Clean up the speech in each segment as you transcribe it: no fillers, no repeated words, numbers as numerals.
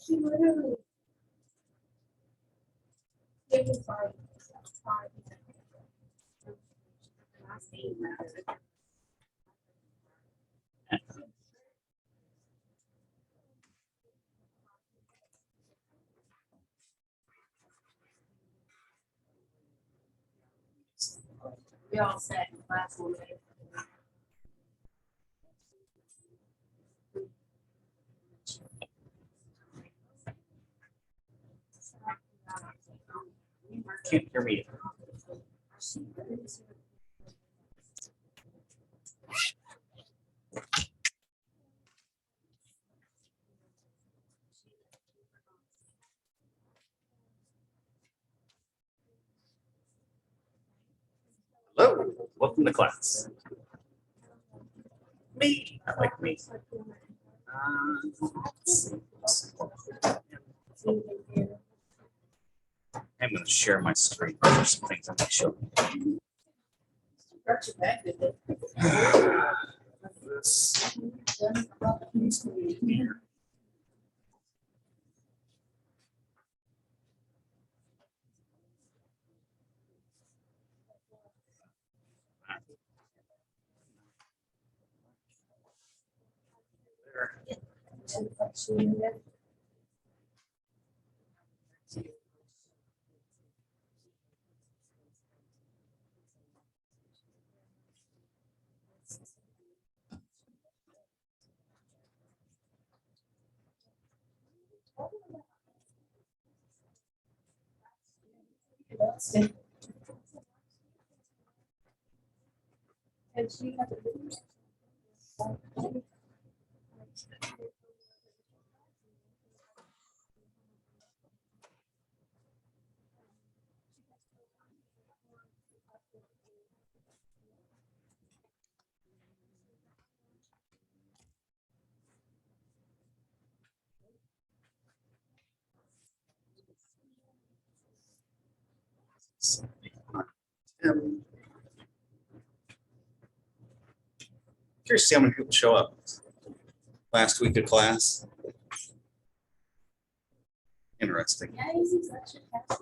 She literally. It was like 5. We all sat in class one day. Can't hear me. Hello, welcome to class. Me, I like me. I'm going to share my screen. There's some things I'm going to show you. This needs to be here. And she had to Curious to see how many people show up last week of class. Interesting. Yeah, he's such a cat.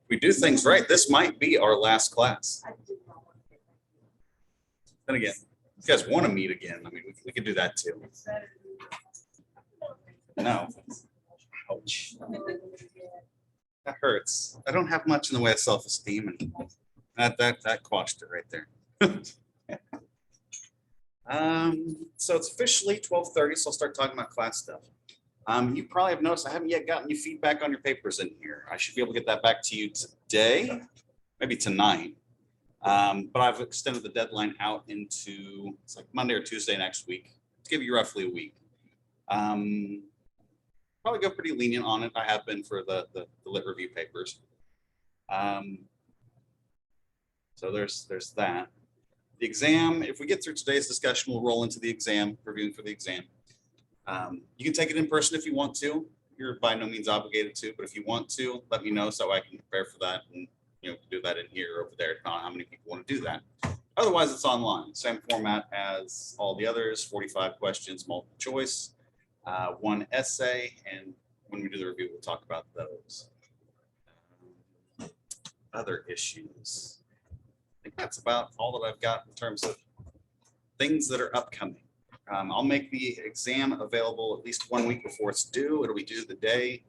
We do things right. This might be our last class. I did not want to get Then again, if you guys want to meet again, I mean, we could do that too. No. Ouch. That hurts. I don't have much in the way of self-esteem, and that quashed it right there. So it's officially 12:30, so I'll start talking about class stuff. You probably have noticed I haven't yet gotten you feedback on your papers in here. I should be able to get that back to you today, maybe tonight. But I've extended the deadline out into it's like Monday or Tuesday next week to give you roughly a week. Probably go pretty lenient on it. I have been for the lit review papers. So there's that. The exam, if we get through today's discussion, we'll roll into the exam, reviewing for the exam. You can take it in person if you want to. You're by no means obligated to, but if you want to, let me know so I can prepare for that and do that in here or over there, depending on how many people want to do that. Otherwise, it's online. Same format as all the others, 45 questions, multiple choice, one essay, and when we do the review, we'll talk about those. Other issues. I think that's about all that I've got in terms of things that are upcoming. I'll make the exam available at least 1 week before it's due. It'll be due the day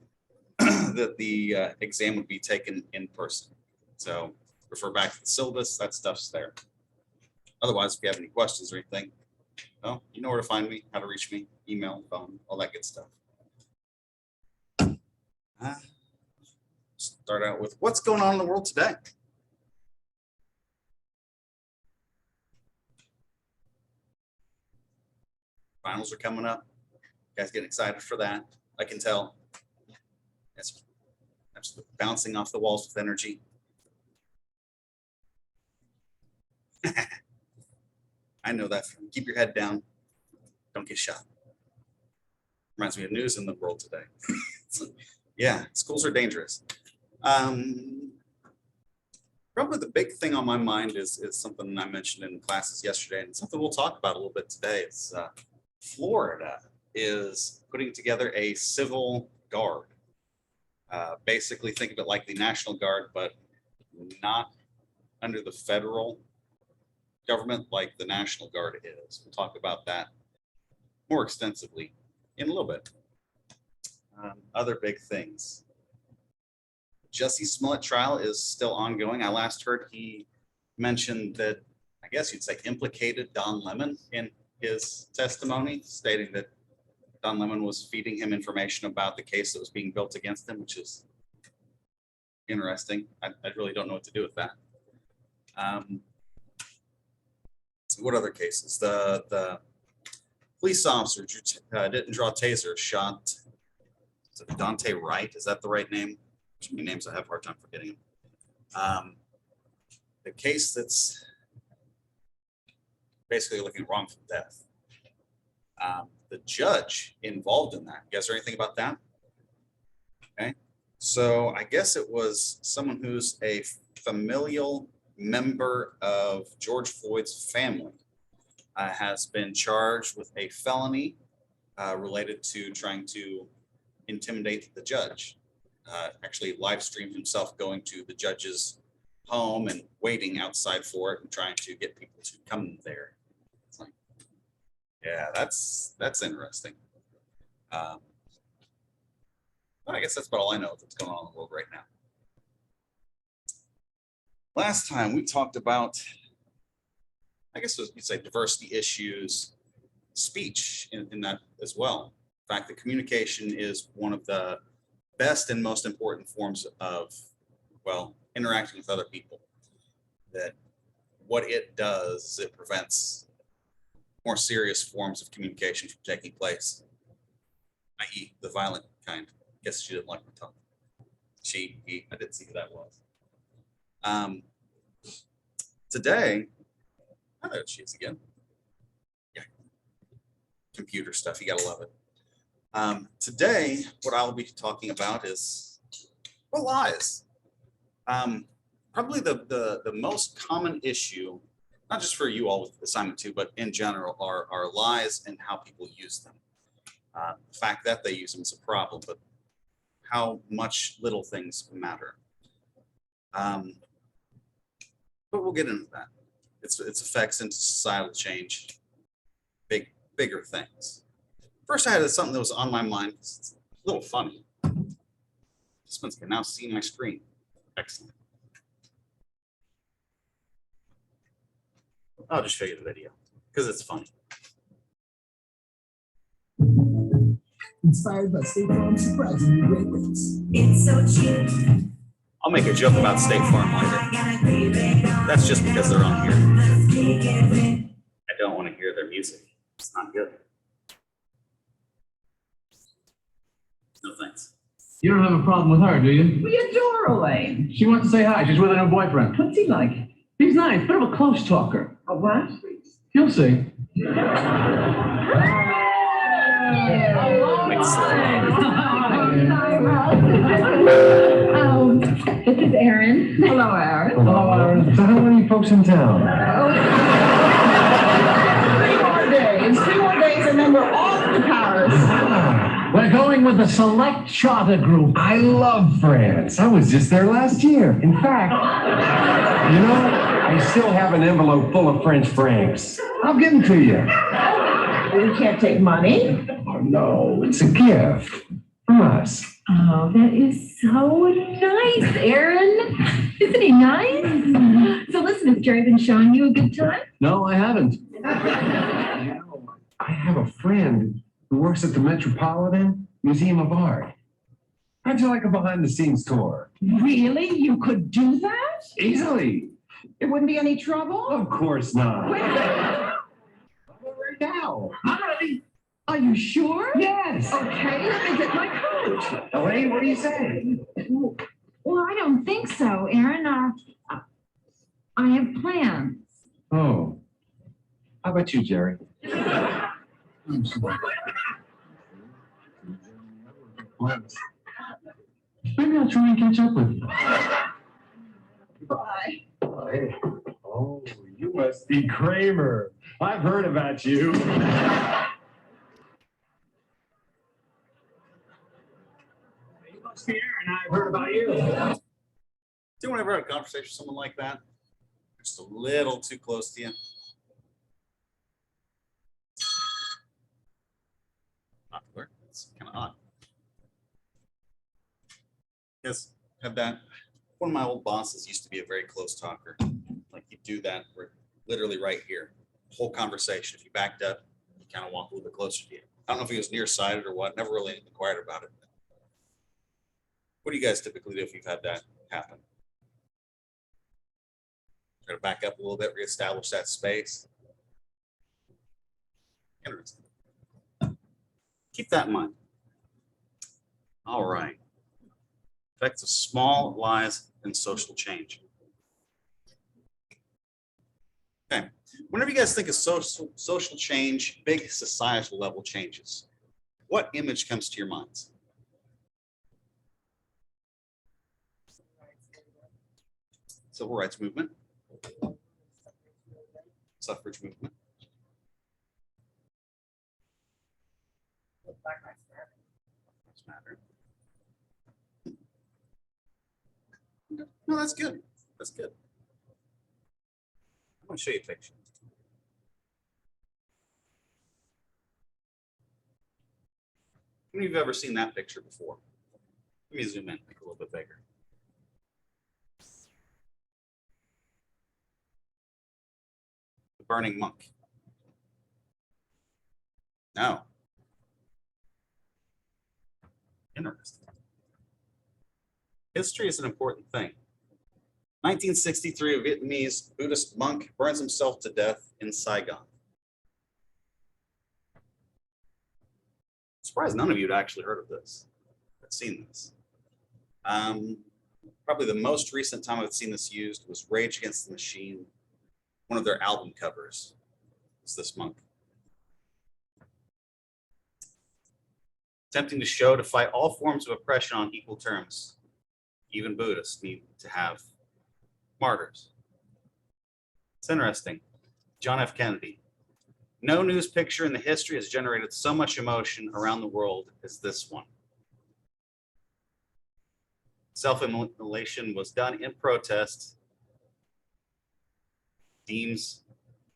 that the exam would be taken in person. So refer back to the syllabus, that stuff's there. Otherwise, if you have any questions or anything, well, you know where to find me, how to reach me, email, phone, all that good stuff. Start out with what's going on in the world today. Finals are coming up. You guys getting excited for that? I can tell. It's absolutely bouncing off the walls with energy. I know that. Keep your head down. Don't get shot. Reminds me of news in the world today. Yeah, schools are dangerous. Probably the big thing on my mind is something I mentioned in classes yesterday, and something we'll talk about a little bit today. It's Florida is putting together a civil Guard. Basically, think of it like the National Guard, but not under the federal government like the National Guard is. We'll talk about that more extensively in a little bit. Other big things. Jussie Smollett trial is still ongoing. I last heard he mentioned that, I guess you'd say, implicated Don Lemon in his testimony, stating that Don Lemon was feeding him information about the case that was being built against him, which is interesting. I really don't know what to do with that. So what other cases? The police officer didn't draw a taser, shot Dante Wright. Is that the right name? Too many names I have a hard time forgetting. The case that's basically looking at wrongful death. The judge involved in that. You guys heard anything about that? Okay. So I guess it was someone who's a familial member of George Floyd's family has been charged with a felony related to trying to intimidate the judge. Actually live streamed himself going to the judge's home and waiting outside for it and trying to get people to come there. It's like, yeah, that's interesting. But I guess that's about all I know that's going on in the world right now. Last time we talked about, I guess you'd say, diversity issues, speech in that as well. In fact, the communication is one of the best and most important forms of, well, interacting with other people. That what it does is it prevents more serious forms of communication from taking place, i.e. the violent kind. Guess she didn't like my tongue. He, I didn't see who that was. Today, oh, there she is again. Yeah, computer stuff, you gotta love it. Today, what I'll be talking about is, well, lies. Probably the most common issue, not just for you all with assignment 2, but in general, are lies and how people use them. The fact that they use them is a problem, but how much little things matter. But we'll get into that. Its effects into societal change, bigger things. First, I had something that was on my mind. It's a little funny. Participants can now see my screen. Excellent. I'll just show you the video because it's funny. Inspired by State Farm's surprisingly great rates. It's so cheap. I'll make a joke about State Farm later. That's just because they're on here. I don't want to hear their music. It's not good. No thanks. You don't have a problem with her, do you? We adore Elaine. She wants to say hi. She's with her new boyfriend. What's he like? He's nice, bit of a close talker. A what? You'll see. This is Erin. Hello, Aaron. Hello, Aaron. So how many folks in town? 3 more days, and then we're off to Paris. We're going with a select charter group. I love France. I was just there last year. In fact, you know, I still have an envelope full of French francs. I'll give them to you. We can't take money. Oh, no, it's a gift from us. Oh, that is so nice, Erin. Isn't he nice? So listen, has Jerry been showing you a good time? No, I haven't. You know, I have a friend who works at the Metropolitan Museum of Art. How'd you like a behind-the-scenes tour? Really? You could do that? Easily. It wouldn't be any trouble? Of course not. Wait a minute. Right now. I'm ready. Are you sure? Yes. Okay, let me get my coat. Elaine, what do you say? Well, I don't think so, Erin. I have plans. Oh. How about you, Jerry? Maybe I'll try and catch up with you. Bye. Oh, you must be Kramer. I've heard about you. heard about you. Anyone ever had a conversation with someone like that? Just a little too close to you? Popular. It's kind of odd. Yes, have that. One of my old bosses used to be a very close talker. Like you do that, we're literally right here. Whole conversation. If you backed up, you kind of walk a little bit closer to you. I don't know if he was nearsighted or what. Never really inquired about it. What do you guys typically do if you've had that happen? Try to back up a little bit, reestablish that space. Interesting. Keep that in mind. All right. Effects of small lies and social change. Okay. Whenever you guys think of social change, big societal level changes, what image comes to your minds? Civil rights movement, suffrage movement. Lives Matter. No, that's good. That's good. I'm going to show you a picture. How many of you have ever seen that picture before? Let me zoom in, make it a little bit bigger. The burning monk. No. Interesting. History is an important thing. 1963, a Vietnamese Buddhist monk burns himself to death in Saigon. Surprised none of you had actually heard of this, had seen this. Probably the most recent time I've seen this used was Rage Against the Machine. One of their album covers was this monk. Attempting to show to fight all forms of oppression on equal terms. Even Buddhists need to have martyrs. It's interesting. John F. Kennedy. No news picture in the history has generated so much emotion around the world as this one. Self-immolation was done in protest. Deems,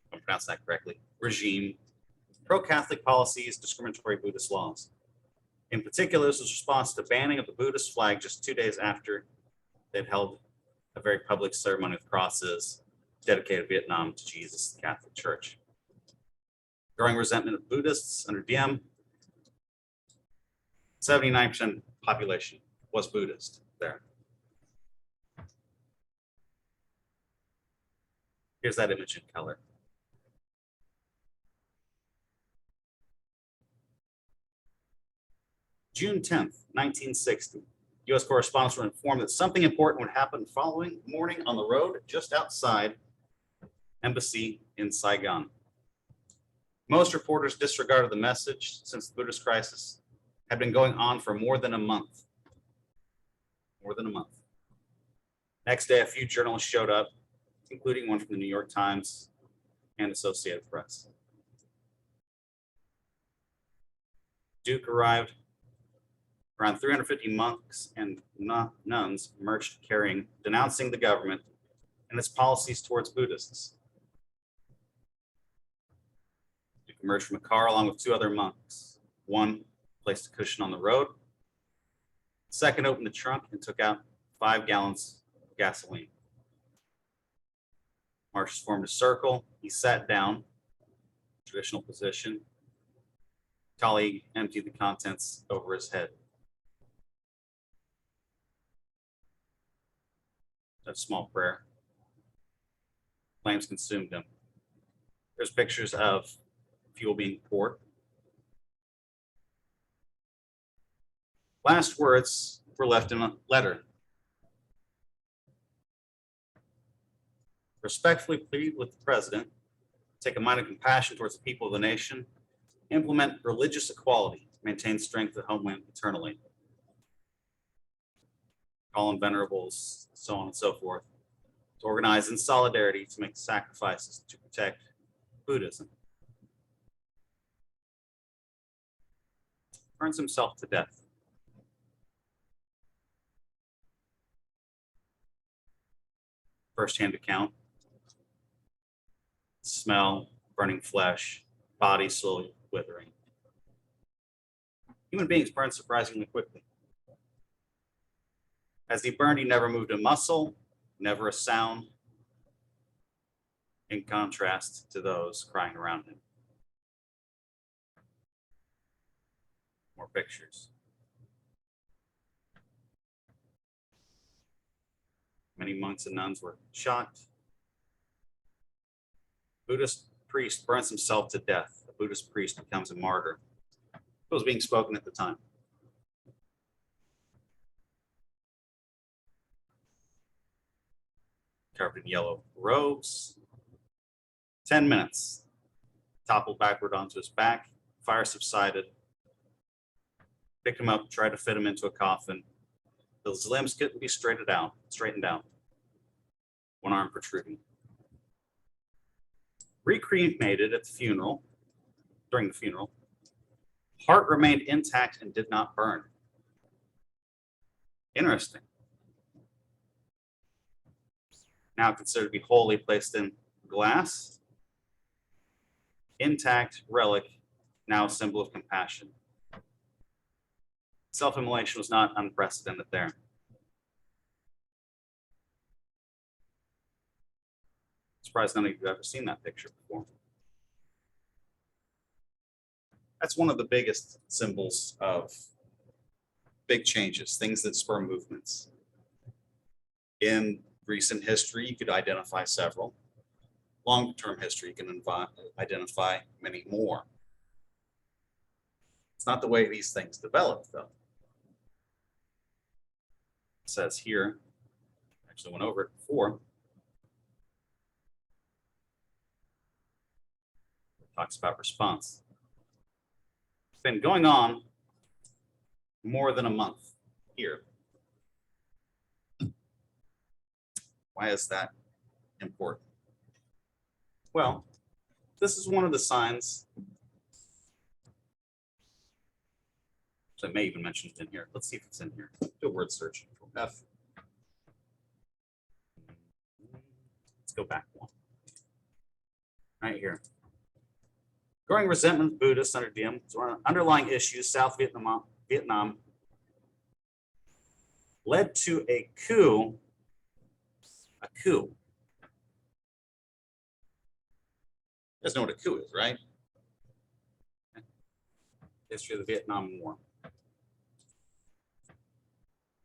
if I pronounce that correctly, regime, pro-Catholic policies, discriminatory Buddhist laws. In particular, this was response to banning of the Buddhist flag just 2 days after they'd held a very public ceremony of crosses dedicated Vietnam to Jesus, the Catholic Church. Growing resentment of Buddhists under Diem, 79% population was Buddhist there. Here's that image in color. June 10th, 1960. U.S. correspondents were informed that something important would happen the following morning on the road just outside embassy in Saigon. Most reporters disregarded the message since the Buddhist crisis had been going on for more than a month. More than a month. Next day, a few journalists showed up, including one from the New York Times and Associated Press. Duke arrived. Around 350 monks and nuns marched carrying, denouncing the government and its policies towards Buddhists. Duke emerged from a car along with two other monks. One placed a cushion on the road. The second opened the trunk and took out 5 gallons of gasoline. Marshals formed a circle. He sat down, traditional position. Colleague emptied the contents over his head. A small prayer. Flames consumed him. There's pictures of fuel being poured. Last words were left in a letter. Respectfully plead with the president, take a mind of compassion towards the people of the nation, implement religious equality, maintain strength of the homeland eternally. Call on venerables, so on and so forth, to organize in solidarity to make sacrifices to protect Buddhism. Burns himself to death. firsthand account. Smell, burning flesh, body slowly withering. Human beings burn surprisingly quickly. As he burned, he never moved a muscle, never a sound, in contrast to those crying around him. More pictures. Many monks and nuns were shot. Buddhist priest burns himself to death. A Buddhist priest becomes a martyr. It was being spoken at the time. Carved in yellow robes. 10 minutes. Toppled backward onto his back. Fire subsided. Picked him up, tried to fit him into a coffin. His limbs couldn't be straightened out. One arm protruding. Recremated at the funeral, during the funeral. Heart remained intact and did not burn. Interesting. Now considered to be wholly placed in glass. Intact relic, now a symbol of compassion. Self-immolation was not unprecedented there. Surprised none of you have ever seen that picture before. That's one of the biggest symbols of big changes, things that spur movements. In recent history, you could identify several. Long-term history, you can identify many more. It's not the way these things develop, though. It says here, actually went over it before. Talks about response. It's been going on more than a month here. Why is that important? Well, this is one of the signs. So I may even mention it in here. Let's see if it's in here. Do a word search. F. Let's go back one. Right here. Growing resentment of Buddhists under Diem, underlying issues, South Vietnam led to a coup. A coup. You guys know what a coup is, right? History of the Vietnam War.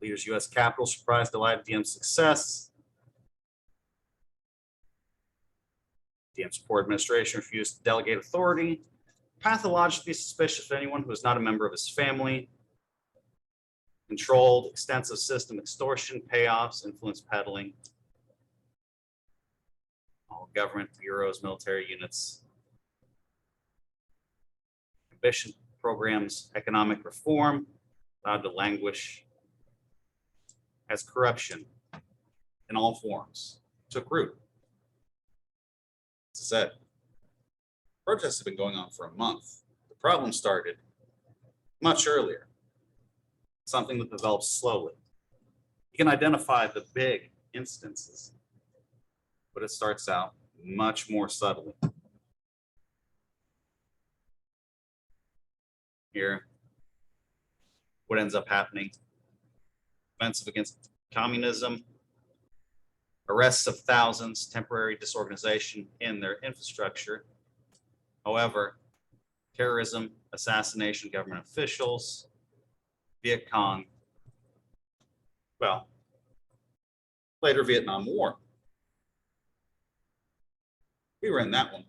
Leaders U.S. Capitol surprised, delighted Diem's success. Diem's poor administration refused to delegate authority. Pathologically suspicious of anyone who was not a member of his family. Controlled extensive system extortion, payoffs, influence peddling. All government bureaus, military units. Ambition programs, economic reform, allowed to languish as corruption in all forms took root. As I said, protests have been going on for a month. The problem started much earlier, something that develops slowly. You can identify the big instances, but it starts out much more subtly. Here, what ends up happening? Offensive against communism, arrests of thousands, temporary disorganization in their infrastructure. However, terrorism, assassination, government officials, Viet Cong, well, later Vietnam War. We were in that one.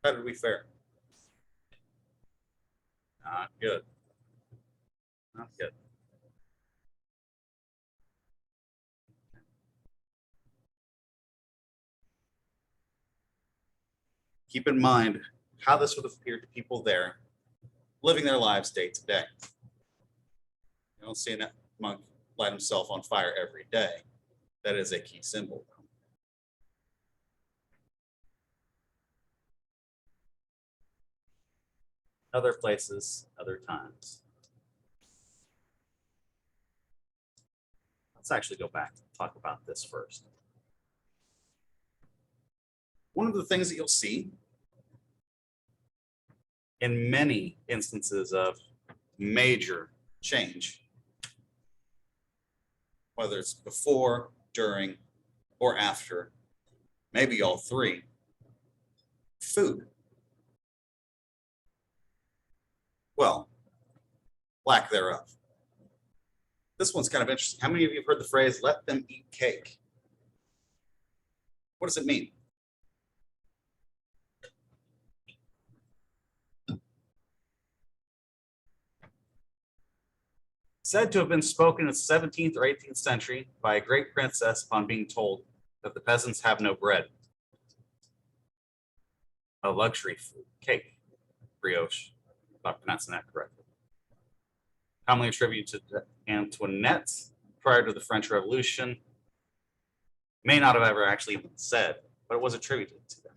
How did we fare? Not good. Not good. Keep in mind how this would have appeared to people there living their lives day to day. You don't see a monk light himself on fire every day. That is a key symbol. Other places, other times. Let's actually go back and talk about this first. One of the things that you'll see in many instances of major change, whether it's before, during, or after, maybe all three, food. Well, lack thereof. This one's kind of interesting. How many of you have heard the phrase, let them eat cake? What does it mean? Said to have been spoken in the 17th or 18th century by a great princess upon being told that the peasants have no bread. A luxury food, cake, brioche, if I'm pronouncing that correctly. Commonly attributed to Antoinette prior to the French Revolution. May not have ever actually been said, but it was attributed to them.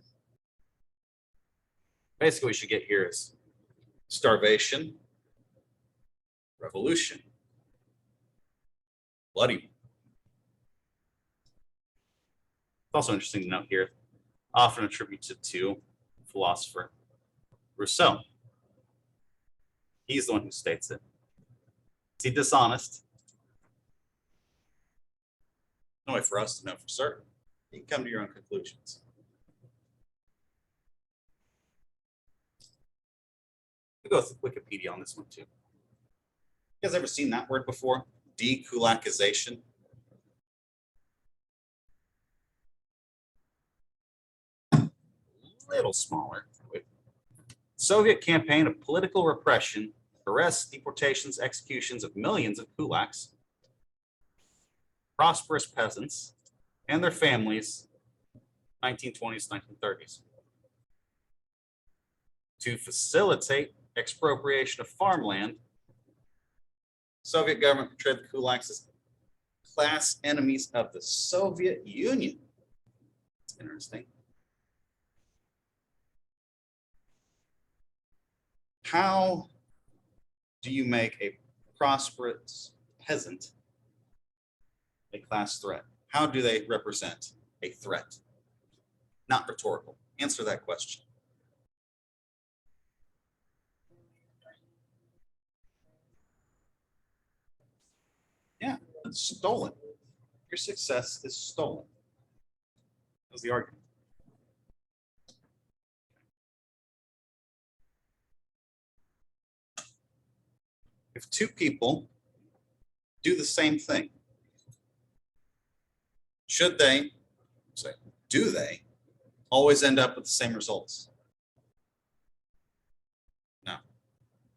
Basically, what we should get here is starvation, revolution, bloody. It's also interesting to note here, often attributed to philosopher Rousseau. He's the one who states it. Is he dishonest? No way for us to know for certain. You can come to your own conclusions. We'll go with Wikipedia on this one too. You guys ever seen that word before? Dekulakization. Little smaller. Soviet campaign of political repression, arrests, deportations, executions of millions of kulaks, prosperous peasants, and their families, 1920s, 1930s. To facilitate expropriation of farmland, Soviet government portrayed the kulaks as class enemies of the Soviet Union. It's interesting. How do you make a prosperous peasant a class threat? How do they represent a threat? Not rhetorical. Answer that question. Yeah, it's stolen. Your success is stolen. That was the argument. If two people do the same thing, should they, do they always end up with the same results? No.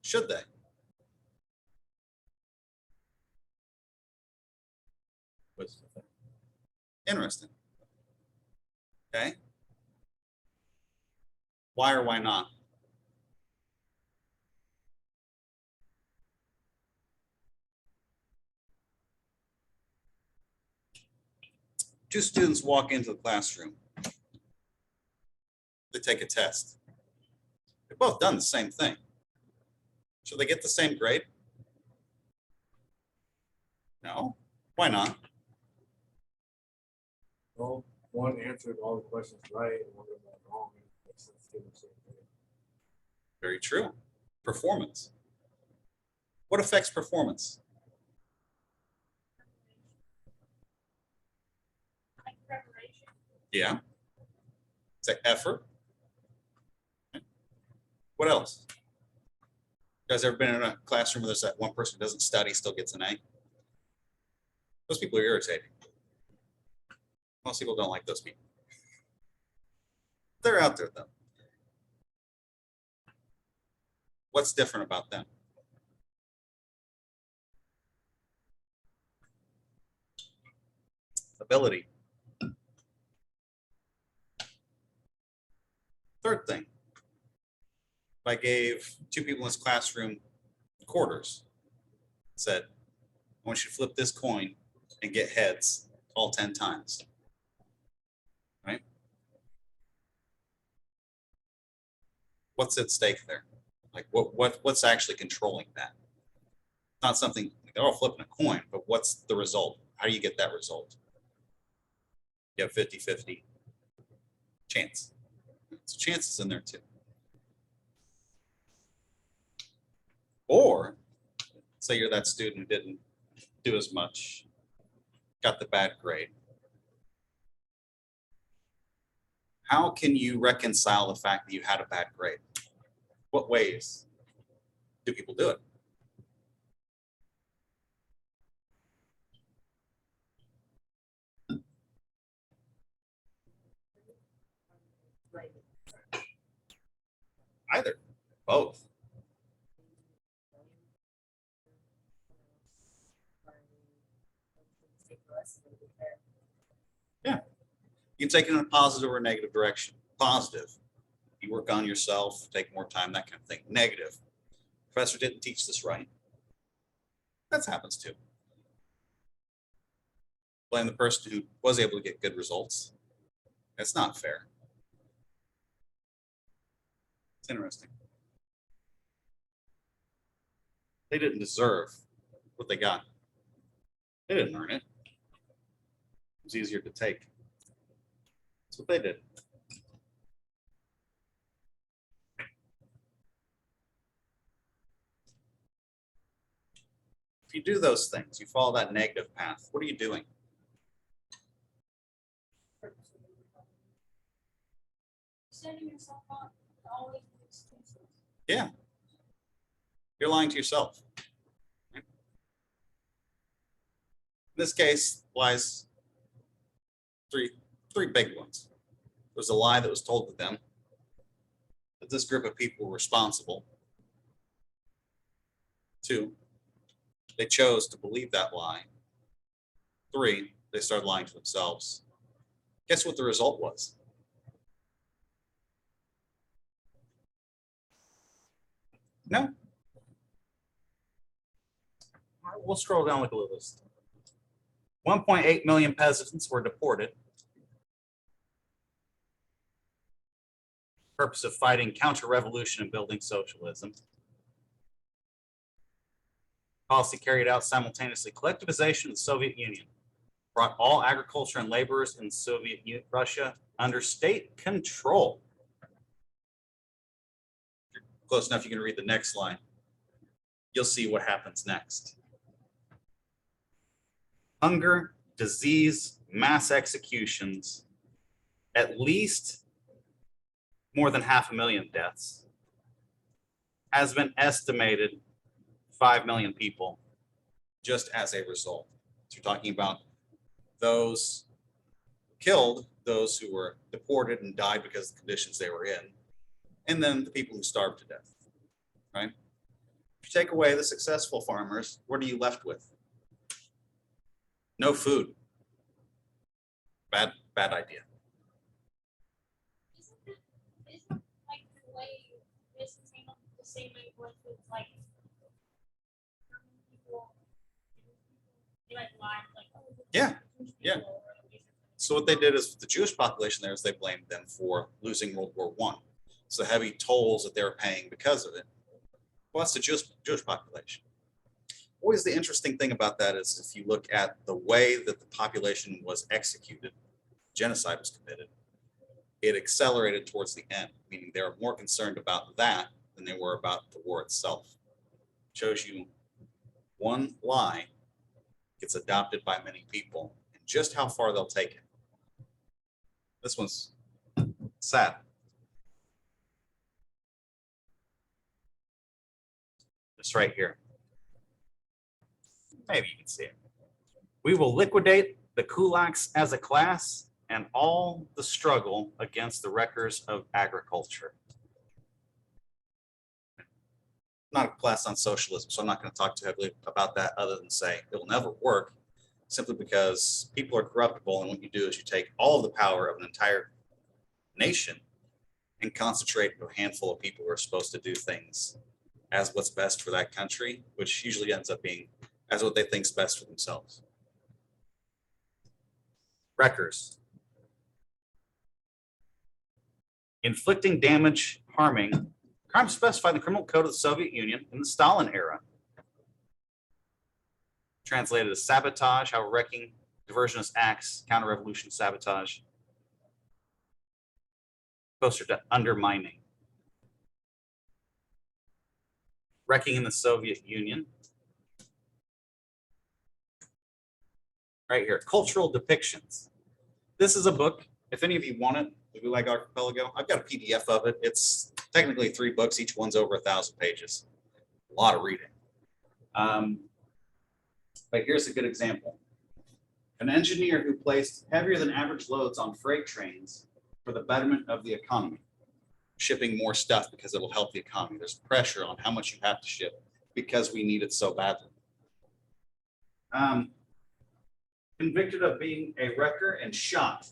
Should they? Interesting. Okay. Why or why not? Two students walk into the classroom. They take a test. They've both done the same thing. Should they get the same grade? No. Why not? Well, one answered all the questions right and one of them wrong. Very true. Performance. What affects performance? Preparation. Yeah. It's like effort. What else? You guys ever been in a classroom where there's that one person who doesn't study, still gets an A? Those people are irritating. Most people don't like those people. They're out there though. What's different about them? Ability. Third thing, if I gave two people in this classroom quarters, said, I want you to flip this coin and get heads all 10 times. Right? What's at stake there? Like what's actually controlling that? Not something they're all flipping a coin, but what's the result? How do you get that result? You have 50-50 chance. So chances in there too. Or say you're that student who didn't do as much, got the bad grade. How can you reconcile the fact that you had a bad grade? What ways do people do it? Either, both. Yeah, you can take it in a positive or negative direction. Positive, you work on yourself, take more time, that kind of thing. Negative, professor didn't teach this right. That happens too. Blame the person who was able to get good results. That's not fair. It's interesting. They didn't deserve what they got. They didn't earn it. It was easier to take. That's what they did. If you do those things, you follow that negative path, what are you doing? Setting yourself up to always make excuses. Yeah. You're lying to yourself. In this case, lies three big ones. There's a lie that was told to them that this group of people were responsible. 2, they chose to believe that lie. 3, they started lying to themselves. Guess what the result was? No. All right, we'll scroll down, look at the list. 1.8 million peasants were deported. Purpose of fighting counter-revolution and building socialism. Policy carried out simultaneously. Collectivization of the Soviet Union brought all agriculture and laborers in Soviet Russia under state control. If you're close enough, you can read the next line. You'll see what happens next. Hunger, disease, mass executions, at least more than 500,000 deaths, has been estimated 5 million people just as a result. So you're talking about those killed, those who were deported and died because of the conditions they were in, and then the people who starved to death, right? If you take away the successful farmers, what are you left with? No food. Bad idea. Isn't like the way this is handled the same way with like people, they like lie, like, oh, Yeah, Jewish yeah. people, or at least- So what they did is the Jewish population there is they blamed them for losing World War I. So the heavy tolls that they were paying because of it. Well, that's the Jewish population. Always the interesting thing about that is if you look at the way that the population was executed, genocide was committed, it accelerated towards the end, meaning they were more concerned about that than they were about the war itself. Shows you one lie gets adopted by many people and just how far they'll take it. This one's sad. This right here. Maybe you can see it. We will liquidate the kulaks as a class and all the struggle against the wreckers of agriculture. Not a class on socialism, so I'm not going to talk too heavily about that other than say it will never work simply because people are corruptible, and what you do is you take all of the power of an entire nation and concentrate on a handful of people who are supposed to do things as what's best for that country, which usually ends up being as what they think is best for themselves. Wreckers. Inflicting damage, harming, crimes specified in the Criminal Code of the Soviet Union in the Stalin era. translated as sabotage, how wrecking, diversionist acts, counter-revolution sabotage. Closer to undermining. Wrecking in the Soviet Union. Right here, cultural depictions. This is a book. If any of you want it, if you like Archipelago, I've got a PDF of it. It's technically 3 books. Each one's over 1,000 pages. A lot of reading. But here's a good example. An engineer who placed heavier than average loads on freight trains for the betterment of the economy. Shipping more stuff because it'll help the economy. There's pressure on how much you have to ship because we need it so badly. Convicted of being a wrecker and shot.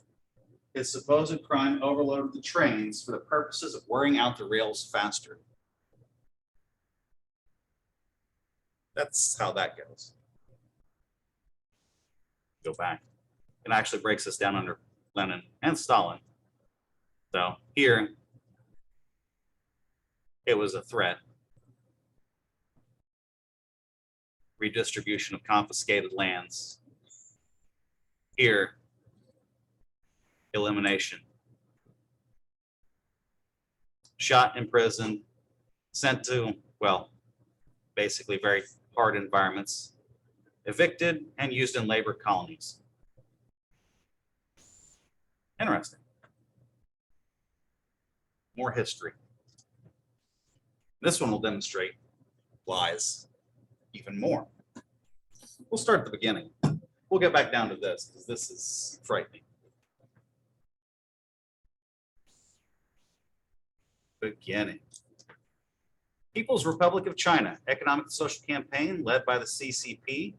His supposed crime overloaded the trains for the purposes of wearing out the rails faster. That's how that goes. Go back. It actually breaks us down under Lenin and Stalin. So here, it was a threat. Redistribution of confiscated lands. Here, elimination. Shot in prison, sent to, well, basically very hard environments, evicted and used in labor colonies. Interesting. More history. This one will demonstrate lies even more. We'll start at the beginning. We'll get back down to this because this is frightening. Beginning. People's Republic of China, Economic and Social Campaign led by the CCP,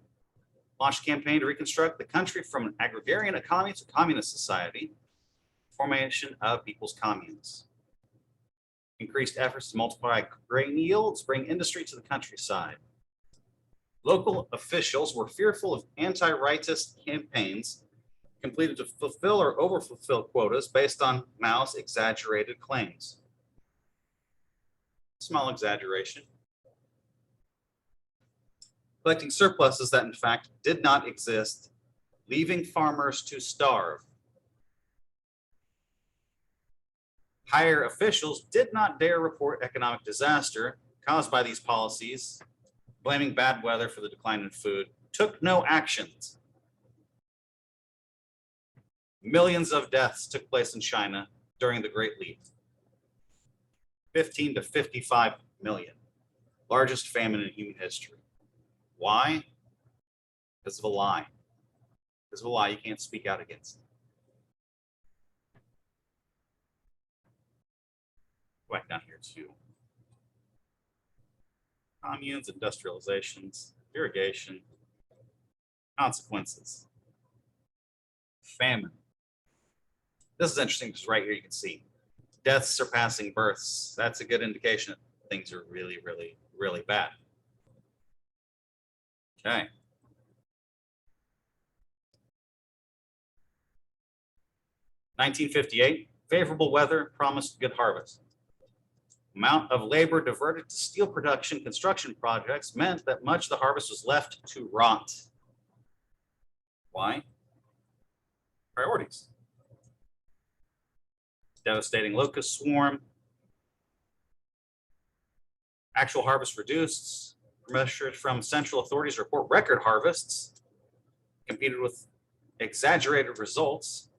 launched a campaign to reconstruct the country from an agrarian economy to communist society, formation of people's communes. Increased efforts to multiply grain yields, bring industry to the countryside. Local officials were fearful of anti-rightist campaigns completed to fulfill or overfulfill quotas based on Mao's exaggerated claims. Small exaggeration. Collecting surpluses that in fact did not exist, leaving farmers to starve. Higher officials did not dare report economic disaster caused by these policies, blaming bad weather for the decline in food, took no actions. Millions of deaths took place in China during the Great Leap. 15 to 55 million, largest famine in human history. Why? Because of a lie. Because of a lie you can't speak out against. Go back down here to communes, industrializations, irrigation, consequences, famine. This is interesting because right here you can see deaths surpassing births. That's a good indication that things are really, really, really bad. Okay. (1958) favorable weather promised good harvest. Amount of labor diverted to steel production construction projects meant that much of the harvest was left to rot. Why? Priorities. Devastating locust swarm. Actual harvest reduced. Measures from central authorities report record harvests, competed with exaggerated results.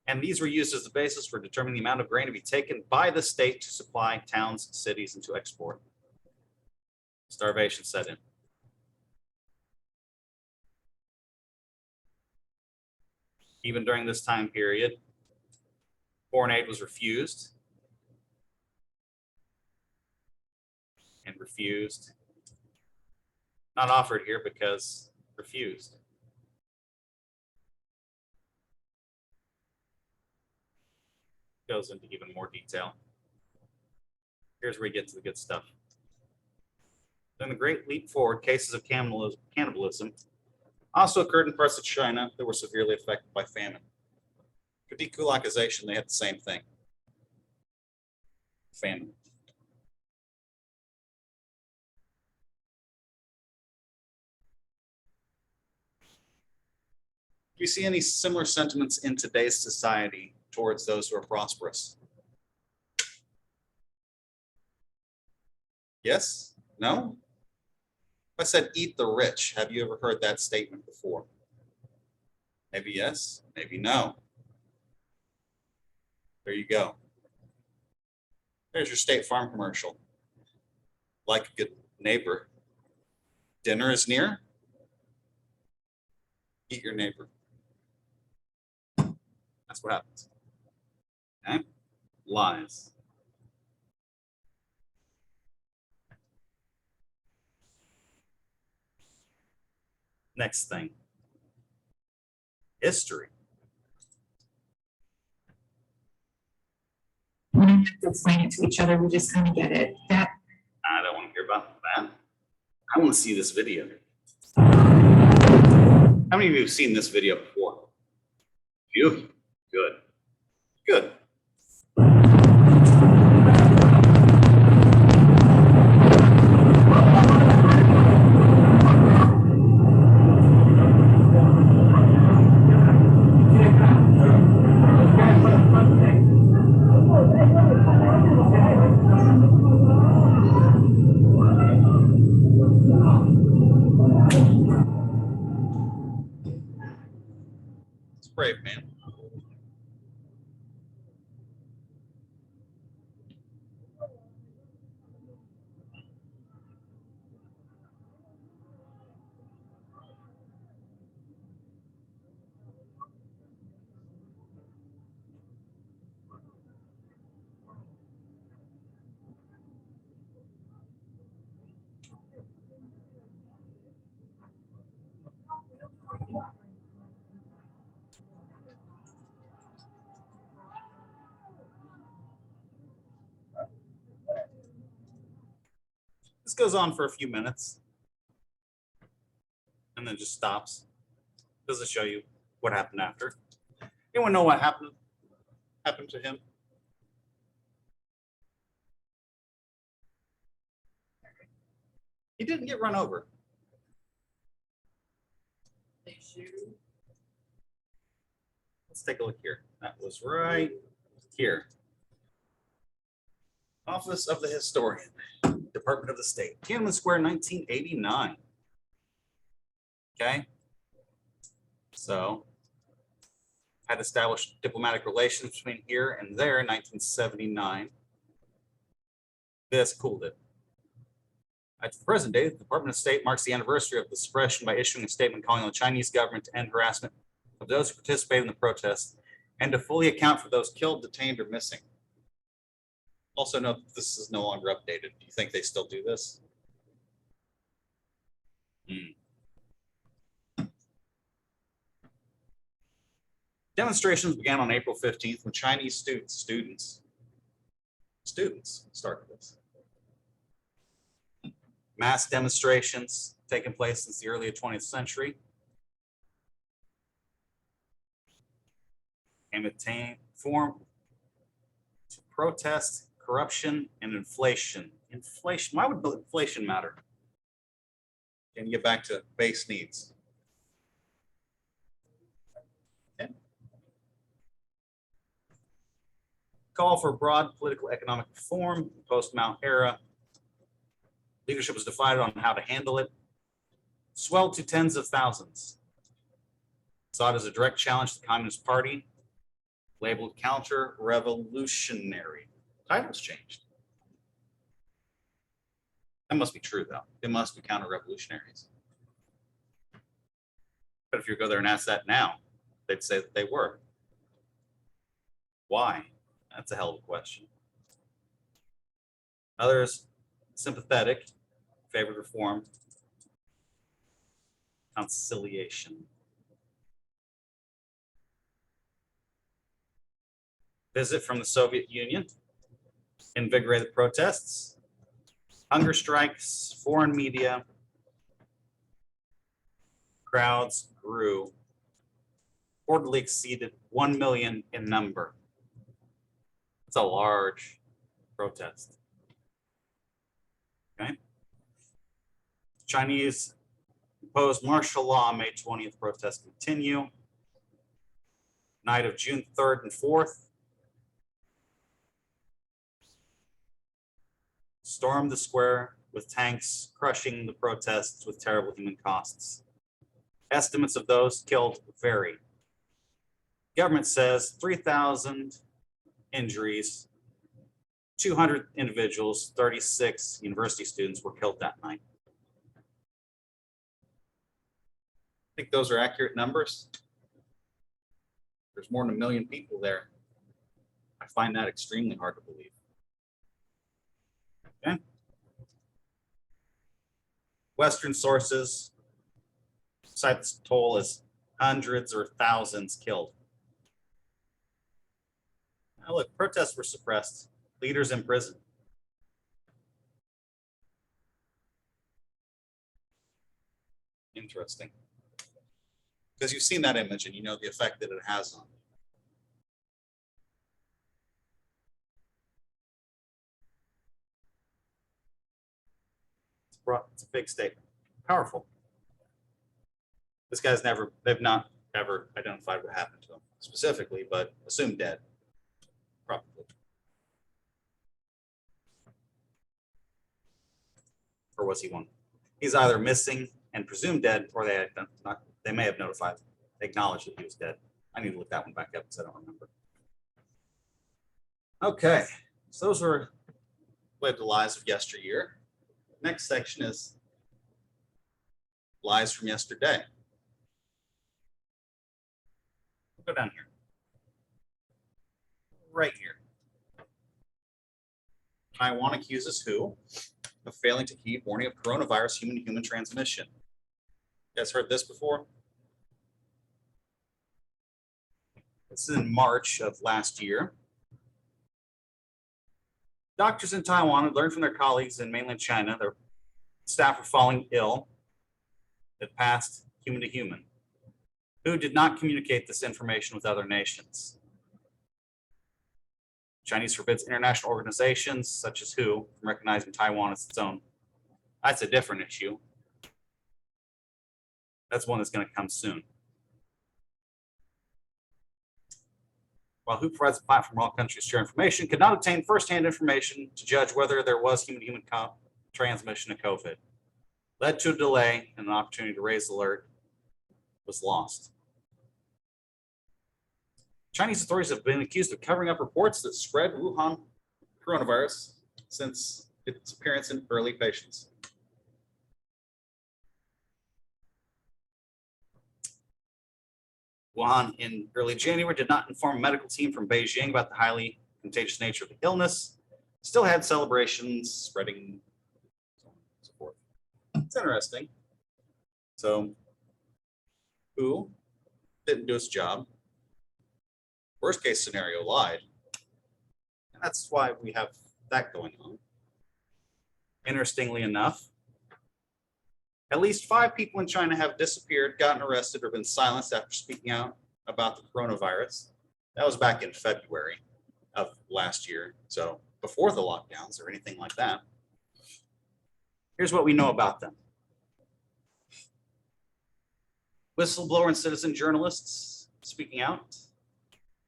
And these were used as the basis for determining the amount of grain to be taken by the state to supply towns, cities, and to export. Starvation set in. Even during this time period, foreign aid was refused and refused. Not offered here because refused. Goes into even more detail. Here's where we get to the good stuff. In the Great Leap Forward, cases of cannibalism also occurred in parts of China that were severely affected by famine. For dekulakization, they had the same thing. Famine. you see any similar sentiments in today's society towards those who are prosperous? Yes? No? I said eat the rich. Have you ever heard that statement before? Maybe yes, maybe no. There you go. There's your State Farm commercial. Like a good neighbor. Dinner is near. Eat your neighbor. That's what happens. Okay? Lies. Next thing. History. We don't have to explain it to each other. We just kind of get it. That I don't want to hear about that. I want to see this video. How many of you have seen this video before? You? Good. Good. It's brave, man. This goes on for a few minutes and then just stops. Doesn't show you what happened after. Anyone know what happened to him? He didn't get run over. Let's take a look here. That was right here. Office of the Historian, Department of the State, Tiananmen Square, 1989. Okay. So, had established diplomatic relations between here and there in 1979. This cooled it. At the present day, the Department of State marks the anniversary of the suppression by issuing a statement calling on the Chinese government to end harassment of those who participated in the protests and to fully account for those killed, detained, or missing. Also note that this is no longer updated. Do you think they still do this? Demonstrations began on April 15th when Chinese students started this. Mass demonstrations taking place since the early 20th century. And attain form to protest corruption and inflation. Inflation, why would inflation matter? Can you get back to base needs? Okay. Call for broad political economic reform, post-Mao era. Leadership was divided on how to handle it. Swelled to tens of thousands. Saw it as a direct challenge to the Communist Party. Labeled counter-revolutionary. Titles changed. That must be true, though. They must be counter-revolutionaries. But if you go there and ask that now, they'd say that they were. Why? That's a hell of a question. Others, sympathetic, favored reform, conciliation. Visit from the Soviet Union, invigorated protests, hunger strikes, foreign media, crowds grew, reportedly exceeded 1 million in number. It's a large protest. Okay. Chinese imposed martial law on May 20th, protests continue. night of June 3rd and 4th, stormed the square with tanks crushing the protests with terrible human costs. Estimates of those killed vary. Government says 3,000 injuries, 200 individuals, 36 university students were killed that night. I think those are accurate numbers. There's more than 1 million people there. I find that extremely hard to believe. Okay. Western sources cite this toll as hundreds or thousands killed. Now look, protests were suppressed, leaders in prison. Interesting. Because you've seen that image and you know the effect that it has on you. It's a big statement. Powerful. This guy's they've not ever identified what happened to him specifically, but assumed dead. Probably. Or was he one? He's either missing and presumed dead, or they may have notified, acknowledged that he was dead. I need to look that one back up because I don't remember. Okay, so those were lived lives of yesteryear. Next section is lies from yesterday. Go down here. Right here. Taiwan accuses who of failing to heed warning of coronavirus human-to-human transmission. You guys heard this before? This is in March of last year. Doctors in Taiwan had learned from their colleagues in mainland China, their staff were falling ill. It passed human to human. WHO did not communicate this information with other nations. Chinese forbids international organizations such as WHO from recognizing Taiwan as its own. That's a different issue. That's one that's going to come soon. While WHO provides a platform where all countries share information, could not obtain firsthand information to judge whether there was human-to-human transmission of COVID. Led to a delay and an opportunity to raise the alert was lost. Chinese authorities have been accused of covering up reports that spread Wuhan coronavirus since its appearance in early patients. Wuhan in early January did not inform a medical team from Beijing about the highly contagious nature of the illness. Still had celebrations, spreading, so on and so forth. It's interesting. So, WHO didn't do its job. Worst case scenario, lied. And that's why we have that going on. Interestingly enough, at least 5 people in China have disappeared, gotten arrested, or been silenced after speaking out about the coronavirus. That was back in February of last year, so before the lockdowns or anything like that. Here's what we know about them. Whistleblower and citizen journalists speaking out.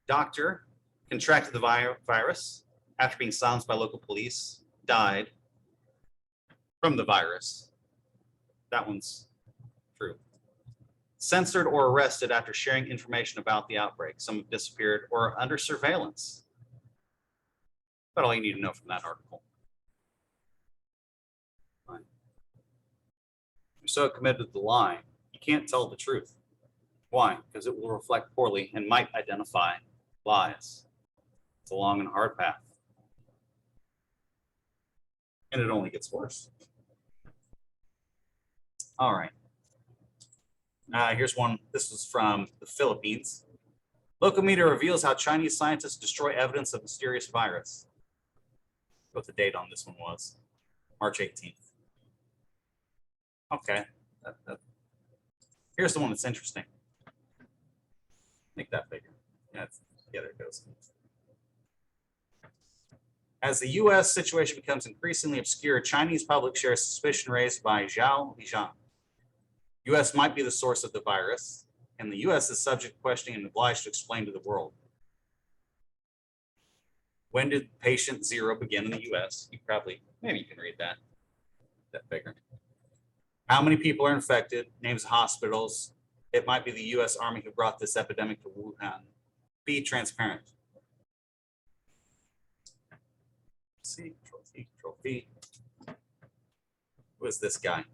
Doctor contracted the virus after being silenced by local police, died from the virus. That one's true. Censored or arrested after sharing information about the outbreak. Some have disappeared or are under surveillance. That's all you need to know from that article. Fine. You're so committed to the lie, you can't tell the truth. Why? Because it will reflect poorly and might identify lies. It's a long and hard path. And it only gets worse. All right. Here's one. This was from the Philippines. Local media reveals how Chinese scientists destroy evidence of mysterious virus. What the date on this one was. March 18th. Okay. Here's the one that's interesting. Make that bigger. Yeah, there it goes. As the U.S. situation becomes increasingly obscure, Chinese public shares suspicion raised by Zhao Lijian. U.S. might be the source of the virus, and the US is subject to questioning and obliged to explain to the world. When did patient zero begin in the US? Maybe you can read that figure. How many people are infected? Names of hospitals. It might be the US Army who brought this epidemic to Wuhan. Be transparent. See, trophy. Who is this guy?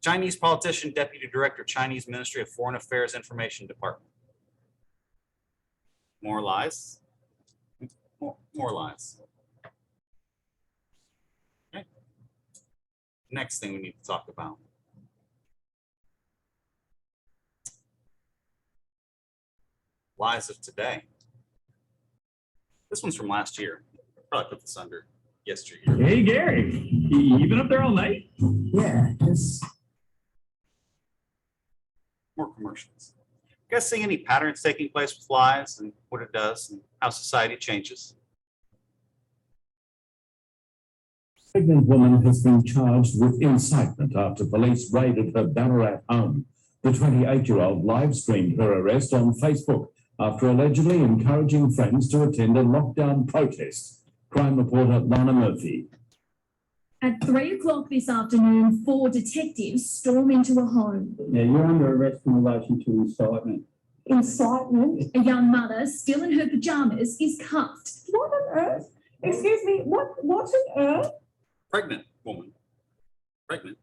Chinese politician, deputy director, Chinese Ministry of Foreign Affairs Information Department. More lies. More lies. Okay. Next thing we need to talk about. Lies of today. This one's from last year. Probably put this under yesteryear. Hey, Gary, you been up there all night? Yeah, it's More commercials. You guys seeing any patterns taking place with lies and what it does and how society changes? Pregnant woman has been charged with incitement after police raided her Ballarat home. The 28-year-old live streamed her arrest on Facebook after allegedly encouraging friends to attend a lockdown protest. Crime reporter Lana Murphy. At 3 o'clock this afternoon, 4 detectives storm into a home. Yeah, you're under arrest in relation to incitement. Incitement. A young mother, still in her pajamas, is cuffed. What on earth? Excuse me, what on earth? Pregnant woman. Pregnant.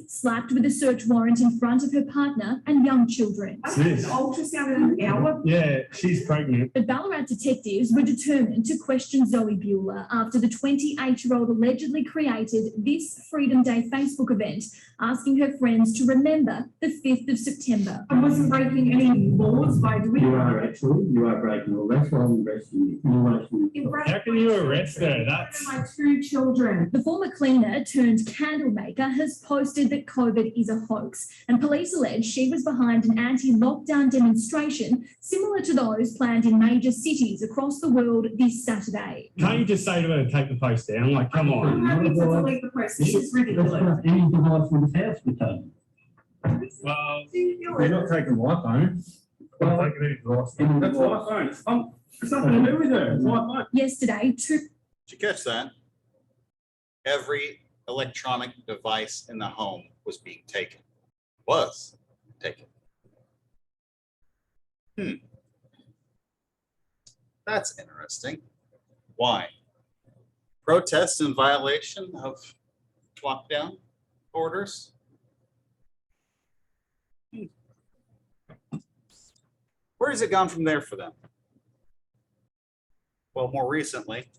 Slapped with a search warrant in front of her partner and young children. I had an ultrasound in an hour. Yeah, she's pregnant. The Ballarat detectives were determined to question Zoe Bueller after the 28-year-old allegedly created this Freedom Day Facebook event, asking her friends to remember the 5th of September. I wasn't breaking any laws by doing You that. are actually, you are breaking all. That's why I'm arresting you. In relation to- How can you arrest her? That's. My 2 children. The former cleaner turned candle maker has posted that COVID is a hoax, and police allege she was behind an anti-lockdown demonstration similar to those planned in major cities across the world this Saturday. Can't you just say to her to take the post down? Like, come on. I'm happy to delete the post. This is ridiculous. Any device from the house we take. Well, You're not taking my phone. I'm taking any device. That's my phone. It's nothing to do with her. It's my phone. Yesterday, two Did you catch that? Every electronic device in the home was being taken. Was taken. That's interesting. Why? Protests in violation of lockdown orders? Where has it gone from there for them? Well, more recently,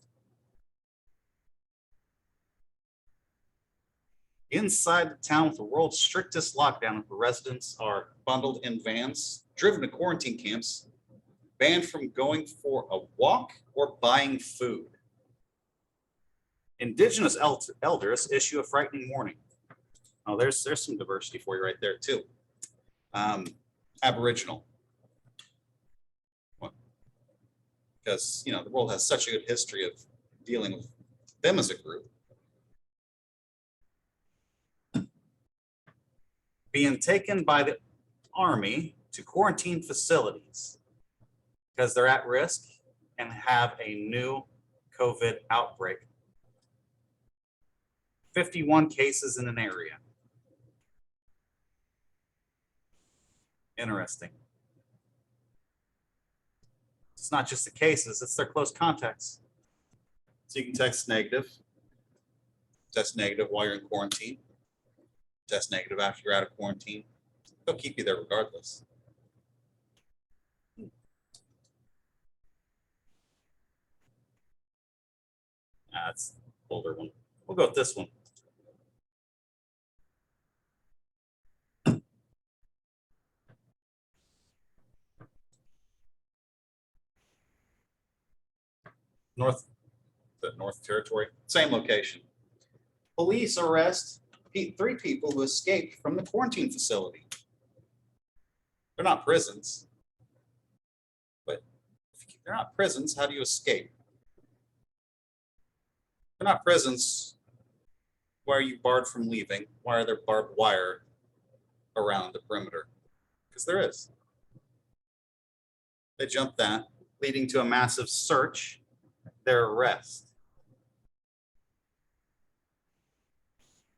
inside the town with the world's strictest lockdown, where residents are bundled in vans, driven to quarantine camps, banned from going for a walk or buying food. Indigenous elders issue a frightening warning. Oh, there's some diversity for you right there too. Aboriginal. Because, you know, the world has such a good history of dealing with them as a group. Being taken by the army to quarantine facilities because they're at risk and have a new COVID outbreak. 51 cases in an area. Interesting. It's not just the cases, it's their close contacts. So you can test negative while you're in quarantine, test negative after you're out of quarantine. They'll keep you there regardless. That's the older one. We'll go with this one. North Territory, same location. Police arrest 3 people who escaped from the quarantine facility. They're not prisons, but if they're not prisons, how do you escape? They're not prisons. Why are you barred from leaving? Why are there barbed wire around the perimeter? Because there is. They jumped that, leading to a massive search, their arrest.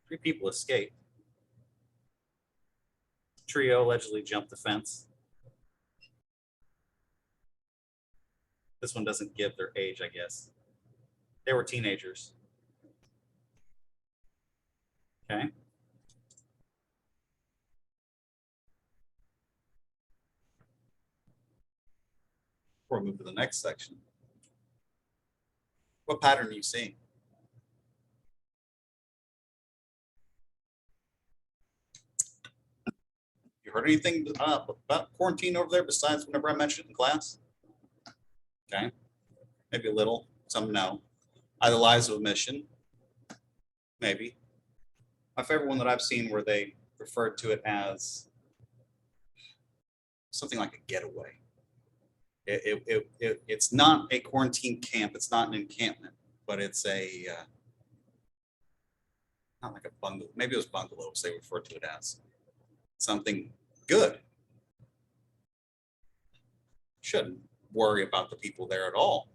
3 people escaped. Trio allegedly jumped the fence. This one doesn't give their age, I guess. They were teenagers. Okay. Before we move to the next section, what pattern are you seeing? You heard anything about quarantine over there besides whenever I mentioned it in class? Okay, maybe a little, some no. Either lies of omission, maybe. My favorite one that I've seen where they referred to it as something like a getaway. It's not a quarantine camp. It's not an encampment, but it's a not like a bungalow. Maybe it was bungalows they referred to it as. Something good. Shouldn't worry about the people there at all.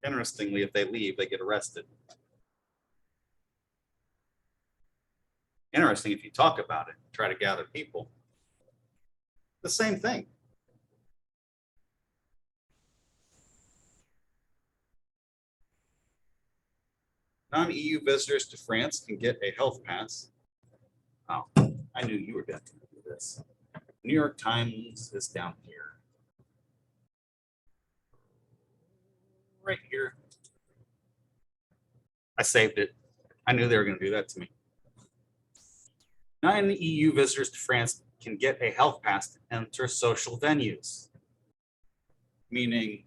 Interestingly, if they leave, they get arrested. Interesting if you talk about it, try to gather people. The same thing. Non-EU visitors to France can get a health pass. Oh, I knew you were going to do this. New York Times is down here. Right here. I saved it. I knew they were going to do that to me. Non-EU visitors to France can get a health pass to enter social venues, meaning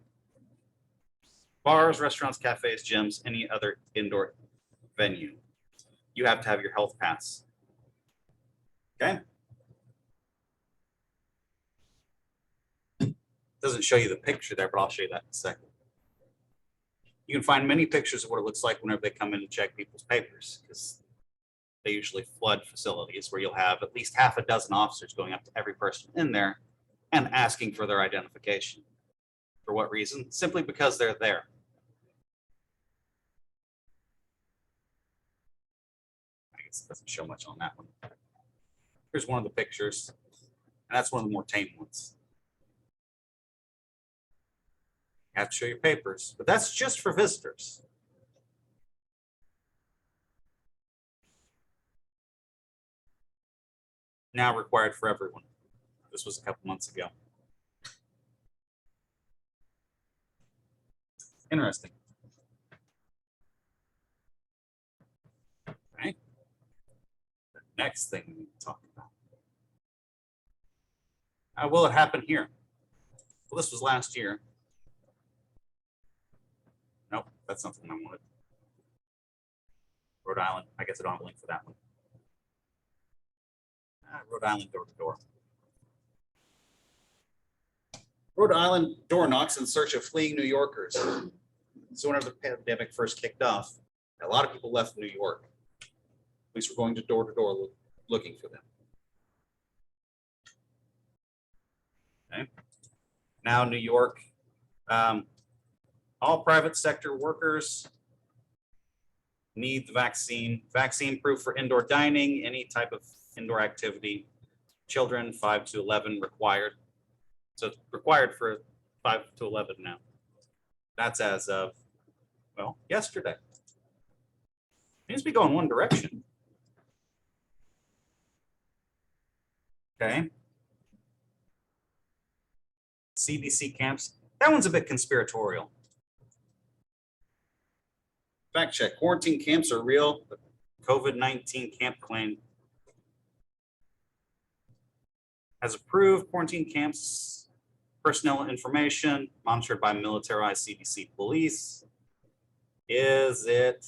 bars, restaurants, cafes, gyms, any other indoor venue. You have to have your health pass. Okay. Doesn't show you the picture there, but I'll show you that in a second. You can find many pictures of what it looks like whenever they come in and check people's papers, because they usually flood facilities where you'll have at least half a dozen officers going up to every person in there and asking for their identification. For what reason? Simply because they're there. I guess it doesn't show much on that one. Here's one of the pictures, and that's one of the more tame ones. You have to show your papers, but that's just for visitors. Now required for everyone. This was a couple months ago. Interesting. Okay. The next thing we need to talk about. How will it happen here? Well, this was last year. Nope, that's something I wanted. Rhode Island. I guess I don't have a link for that one. Rhode Island door to door. Rhode Island door knocks in search of fleeing New Yorkers. So whenever the pandemic first kicked off, a lot of people left New York. Police were going to door looking for them. Okay. Now New York, all private sector workers need the vaccine. Vaccine proof for indoor dining, any type of indoor activity. Children 5 to 11 required. So it's required for 5 to 11 now. That's as of, well, yesterday. Seems to be going one direction. Okay. CDC camps. That one's a bit conspiratorial. Fact check. Quarantine camps are real. The COVID-19 camp claim has approved quarantine camps, personnel information monitored by militarized CDC police. Is it?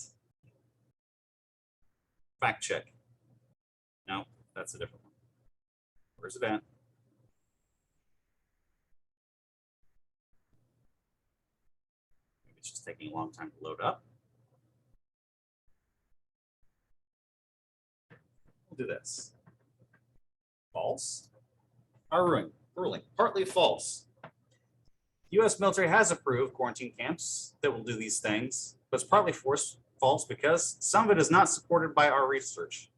Fact check. No, that's a different one. Where's it at? Maybe it's just taking a long time to load up. We'll do this. False. Our room. ruling. Partly false. U.S. military has approved quarantine camps that will do these things, but it's partly false because some of it is not supported by our research.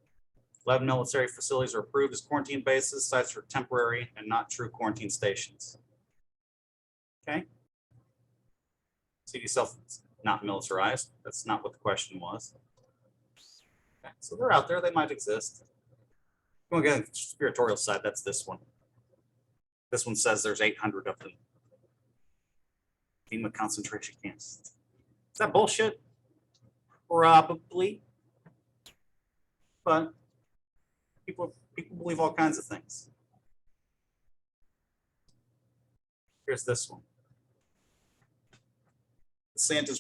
11 military facilities are approved as quarantine bases. Sites are temporary and not true quarantine stations. Okay. CDC is not militarized. That's not what the question was. Okay. So they're out there. They might exist. We'll get on the conspiratorial side. That's this one. This one says there's 800 of them. FEMA concentration camps. Is that bullshit? Probably. But people believe all kinds of things. Here's this one. DeSantis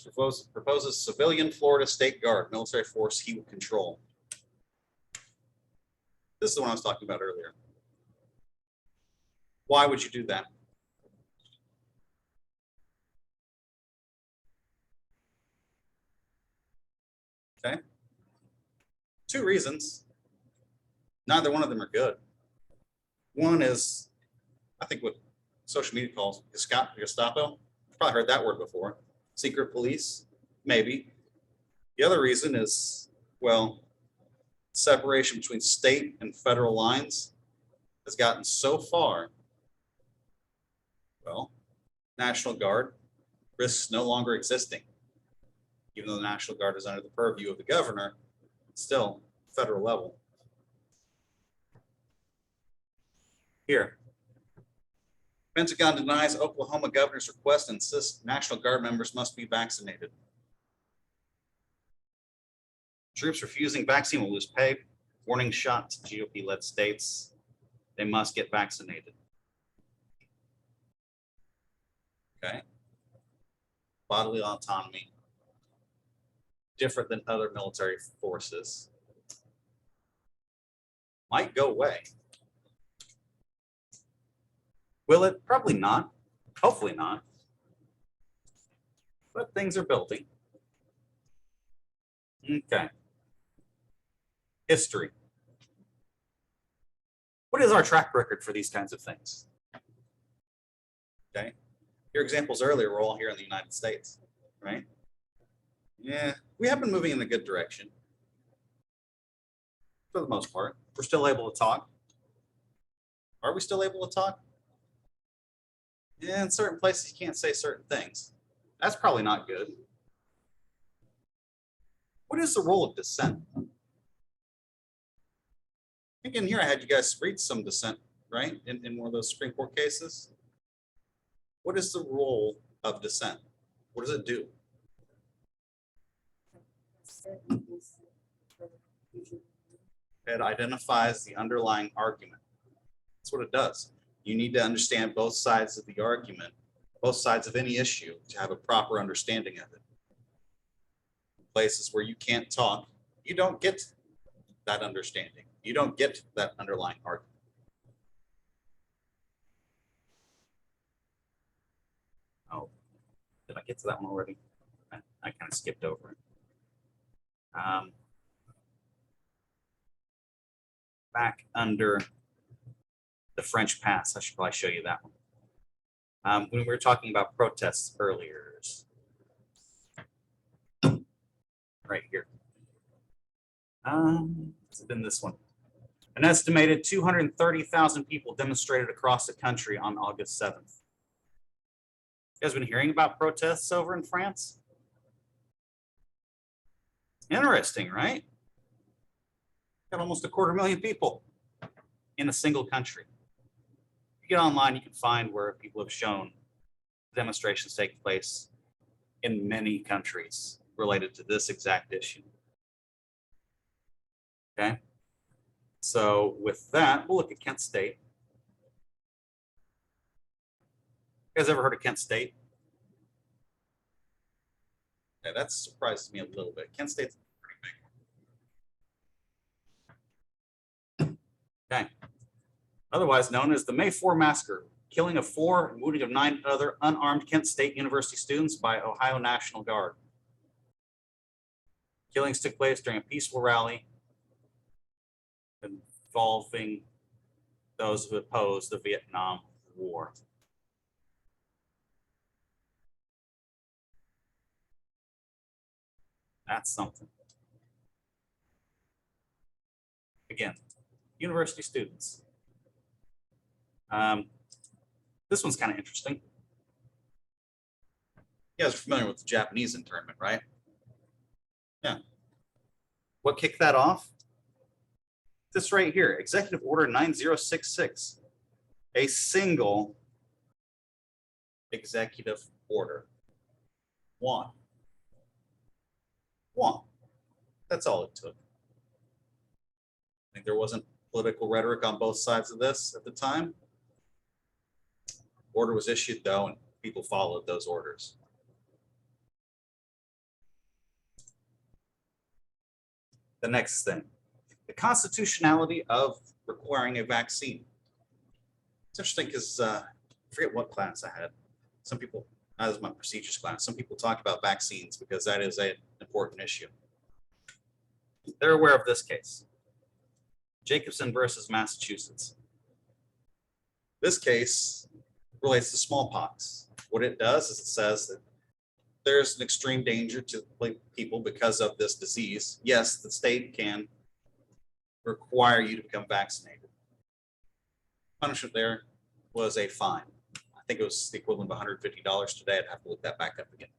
proposes civilian Florida State Guard military force he will control. This is the one I was talking about earlier. Why would you do that? Okay. 2 reasons. Neither one of them are good. One is, I think what social media calls Gestapo. You've probably heard that word before. Secret police, maybe. The other reason is, well, separation between state and federal lines has gotten so far. Well, National Guard risks no longer existing. Even though the National Guard is under the purview of the governor, it's still federal level. Here, Pentagon denies Oklahoma governor's request and insists National Guard members must be vaccinated. Troops refusing vaccine will lose pay. Warning shot to GOP-led states. They must get vaccinated. Okay. Bodily autonomy. Different than other military forces. Might go away. Will it? Probably not. Hopefully not. But things are building. Okay. History. What is our track record for these kinds of things? Okay. Your examples earlier were all here in the United States, right? Yeah, we have been moving in a good direction. For the most part. We're still able to talk. Are we still able to talk? Yeah, in certain places you can't say certain things. That's probably not good. What is the role of dissent? I think in here I had you guys read some dissent, right? In one of those Supreme Court cases. What is the role of dissent? What does it do? It identifies the underlying argument. That's what it does. You need to understand both sides of the argument, both sides of any issue to have a proper understanding of it. Places where you can't talk, you don't get that understanding. You don't get that underlying argument. Oh, did I get to that one already? I kind of skipped over it. Back under the French Pass, I should probably show you that one. When we were talking about protests earlier, right here. It's been this one. An estimated 230,000 people demonstrated across the country on August 7th. You guys been hearing about protests over in France? Interesting, right? Got almost 250,000 people in a single country. If you get online, you can find where people have shown demonstrations take place in many countries related to this exact issue. Okay. So with that, we'll look at Kent State. You guys ever heard of Kent State? Yeah, that surprises me a little bit. Kent State's pretty big. Okay. Otherwise known as the May 4 Massacre, killing of 4 and wounding of 9 other unarmed Kent State University students by Ohio National Guard. Killings took place during a peaceful rally involving those who opposed the Vietnam war. That's something. Again, university students. This one's kind of interesting. You guys are familiar with the Japanese internment, right? Yeah. What kicked that off? This right here, Executive Order 9066. A single executive order. One. That's all it took. I think there wasn't political rhetoric on both sides of this at the time. Order was issued though, and people followed those orders. The next thing, the constitutionality of requiring a vaccine. It's interesting because I forget what class I had. Some people, that was my procedures class. Some people talk about vaccines because that is an important issue. They're aware of this case. Jacobson versus Massachusetts. This case relates to smallpox. What it does is it says that there's an extreme danger to people because of this disease. Yes, the state can require you to become vaccinated. Punishment there was a fine. I think it was the equivalent of $150 today. I'd have to look that back up again.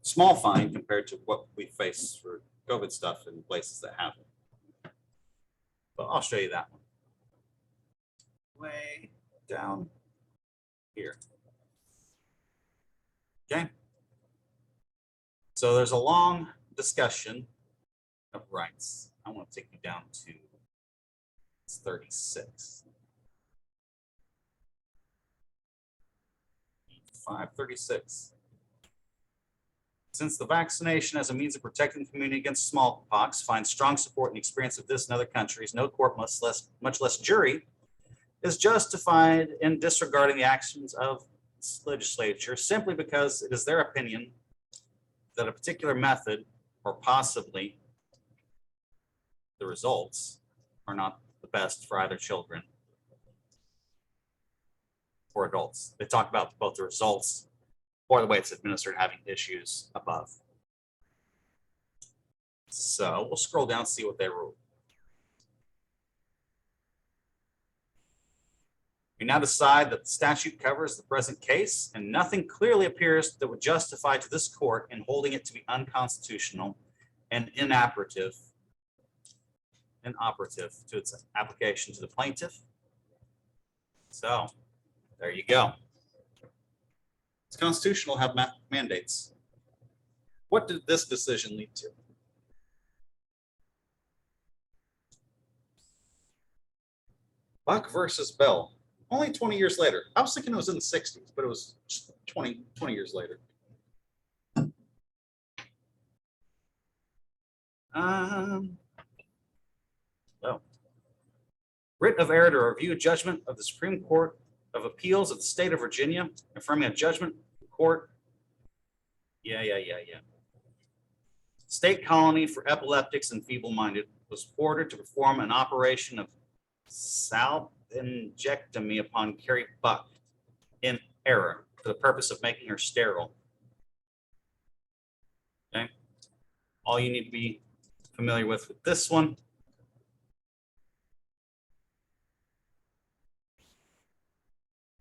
Small fine compared to what we face for COVID stuff in places that have it. But I'll show you that one. Way down here. Okay. So there's a long discussion of rights. I want to take you down to 36. 536. Since the vaccination as a means of protecting the community against smallpox finds strong support in the experience of this in other countries, no court, much less jury, is justified in disregarding the actions of legislature simply because it is their opinion that a particular method or possibly the results are not the best for either children or adults. They talk about both the results or the way it's administered having issues above. So we'll scroll down and see what they ruled. We now decide that the statute covers the present case and nothing clearly appears that would justify to this court in holding it to be unconstitutional and inoperative to its application to the plaintiff. So there you go. It's constitutional to have mandates. What did this decision lead to? Buck versus Bell. Only 20 years later. I was thinking it was in the 60s, but it was 20 years later. Writ of error to review a judgment of the Supreme Court of Appeals of the State of Virginia, affirming a judgment court. Yeah. State colony for epileptics and feeble-minded was ordered to perform an operation of salpingectomy upon Carrie Buck in error for the purpose of making her sterile. Okay. All you need to be familiar with this one.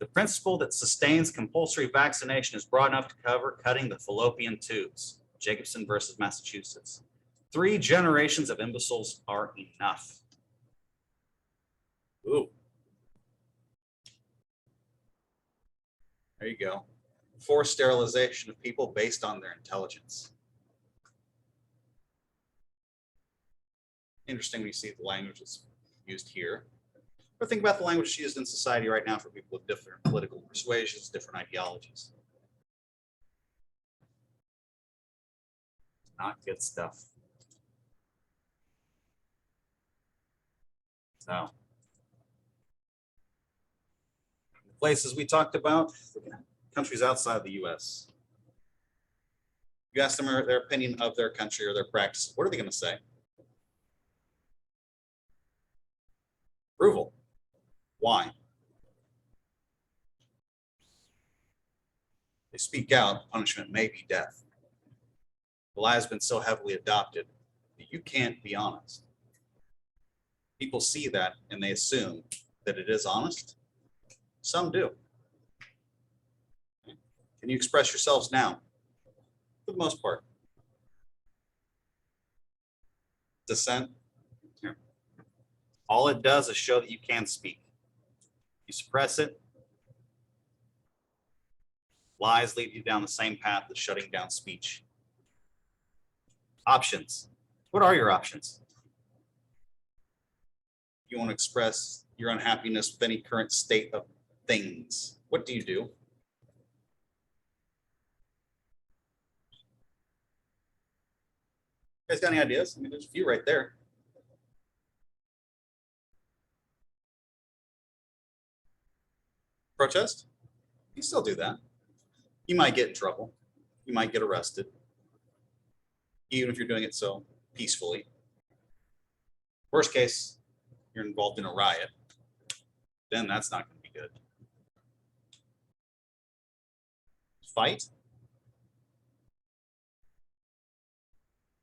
The principle that sustains compulsory vaccination is broad enough to cover cutting the fallopian tubes. Jacobson versus Massachusetts. 3 generations of imbeciles are enough. Ooh. There you go. Forced sterilization of people based on their intelligence. Interesting when you see the language that's used here. But think about the language used in society right now for people with different political persuasions, different ideologies. Not good stuff. So, the places we talked about, countries outside the US. You ask them their opinion of their country or their practice. What are they going to say? Approval. Why? They speak out, punishment may be death. The lie has been so heavily adopted that you can't be honest. People see that and they assume that it is honest. Some do. Can you express yourselves now? For the most part. Dissent. Here. All it does is show that you can speak. You suppress it. Lies lead you down the same path as shutting down speech. Options. What are your options? You want to express your unhappiness with any current state of things. What do? You guys got any ideas? I mean, there's a few right there. Protest? You still do that. You might get in trouble. You might get arrested. Even if you're doing it so peacefully. Worst case, you're involved in a riot. Then that's not going to be good. Fight.